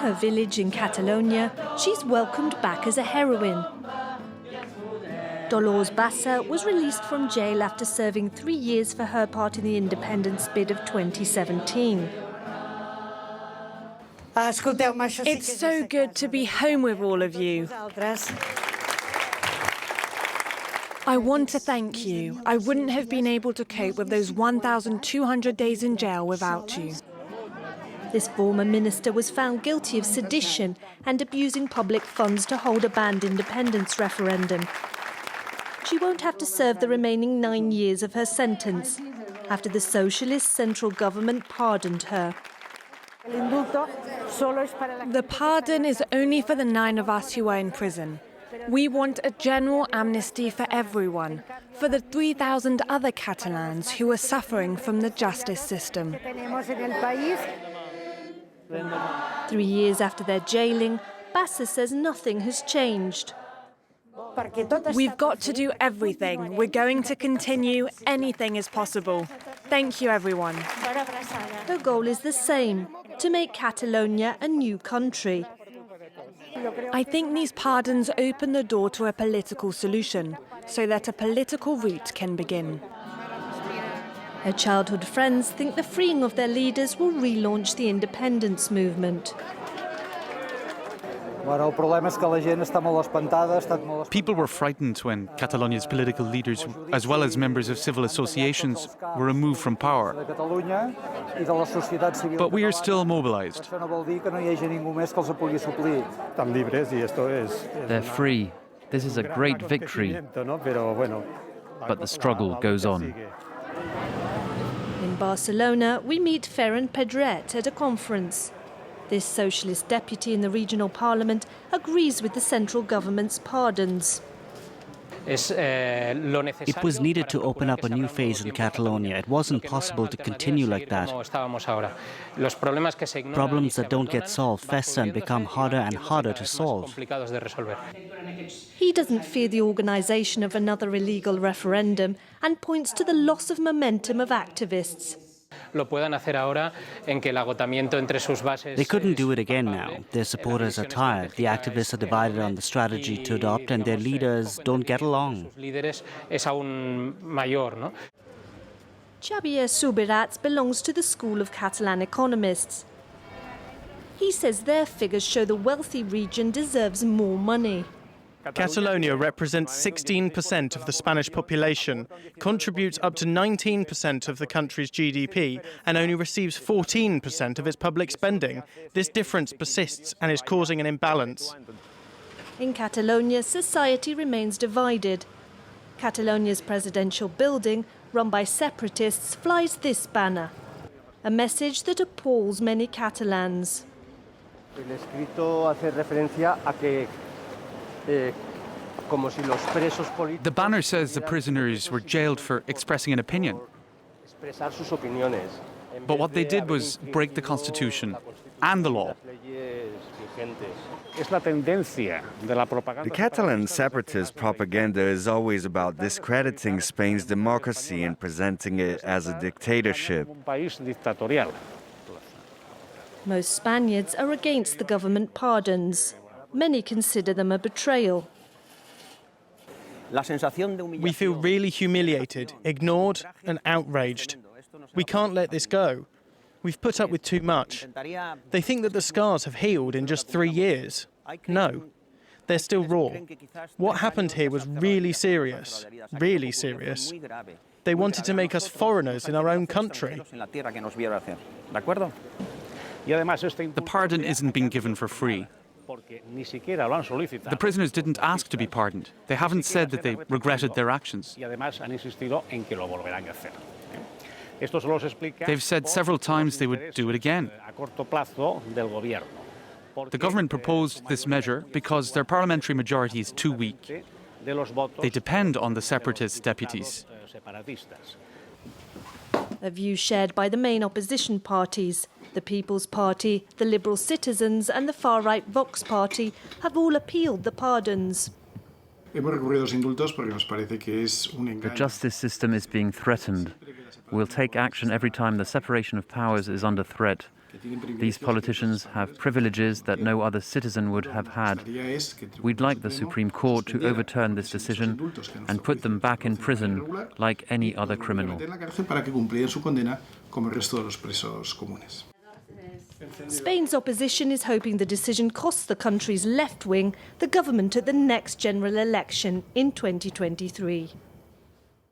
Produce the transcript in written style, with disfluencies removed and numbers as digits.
her village in Catalonia, she's welcomed back as a heroine. Dolors Bassa was released from jail after serving 3 years for her part in the independence bid of 2017. It's so good to be home with all of you. I want to thank you. I wouldn't have been able to cope with those 1,200 days in jail without you. This former minister was found guilty of sedition and abusing public funds to hold a banned independence referendum. She won't have to serve the remaining 9 years of her sentence after the Socialist central government pardoned her. The pardon is only for the 9 of us who are in prison. We want a general amnesty for everyone, for the 3,000 other Catalans who are suffering from the justice system. 3 years after their jailing, Bassa says nothing has changed. We've got to do everything. We're going to continue. Anything is possible. Thank you, everyone. Her goal is the same, to make Catalonia a new country. I think these pardons open the door to a political solution, so that a political route can begin. Her childhood friends think the freeing of their leaders will relaunch the independence movement. People were frightened when Catalonia's political leaders, as well as members of civil associations, were removed from power. But we are still mobilized. They're free. This is a great victory. But the struggle goes on. In Barcelona, we meet Pedro at a conference. This socialist deputy in the regional parliament agrees with the central government's pardons. It was needed to open up a new phase in Catalonia. It wasn't possible to continue like that. Problems that don't get solved fester and become harder and harder to solve. He doesn't fear the organisation of another illegal referendum and points to the loss of momentum of activists. They couldn't do it again now. Their supporters are tired, the activists are divided on the strategy to adopt, and their leaders don't get along. Xavier Subirats belongs to the school of Catalan economists. He says their figures show the wealthy region deserves more money. Catalonia represents 16% of the Spanish population, contributes up to 19% of the country's GDP, and only receives 14% of its public spending. This difference persists and is causing an imbalance. In Catalonia, society remains divided. Catalonia's presidential building, run by separatists, flies this banner, a message that appalls many Catalans. The banner says the prisoners were jailed for expressing an opinion. But what they did was break the constitution and the law. The Catalan separatist propaganda is always about discrediting Spain's democracy and presenting it as a dictatorship. Most Spaniards are against the government pardons. Many consider them a betrayal. We feel really humiliated, ignored and outraged. We can't let this go. We've put up with too much. They think that the scars have healed in just 3 years. No, they're still raw. What happened here was really serious, really serious. They wanted to make us foreigners in our own country. The pardon isn't being given for free. The prisoners didn't ask to be pardoned. They haven't said that they regretted their actions. They've said several times they would do it again. The government proposed this measure because their parliamentary majority is too weak. They depend on the separatist deputies. A view shared by the main opposition parties. The People's Party, the Liberal Citizens and the far-right Vox Party have all appealed the pardons. The justice system is being threatened. We'll take action every time the separation of powers is under threat. These politicians have privileges that no other citizen would have had. We'd like the Supreme Court to overturn this decision and put them back in prison like any other criminal. Spain's opposition is hoping the decision costs the country's left wing the government at the next general election in 2023.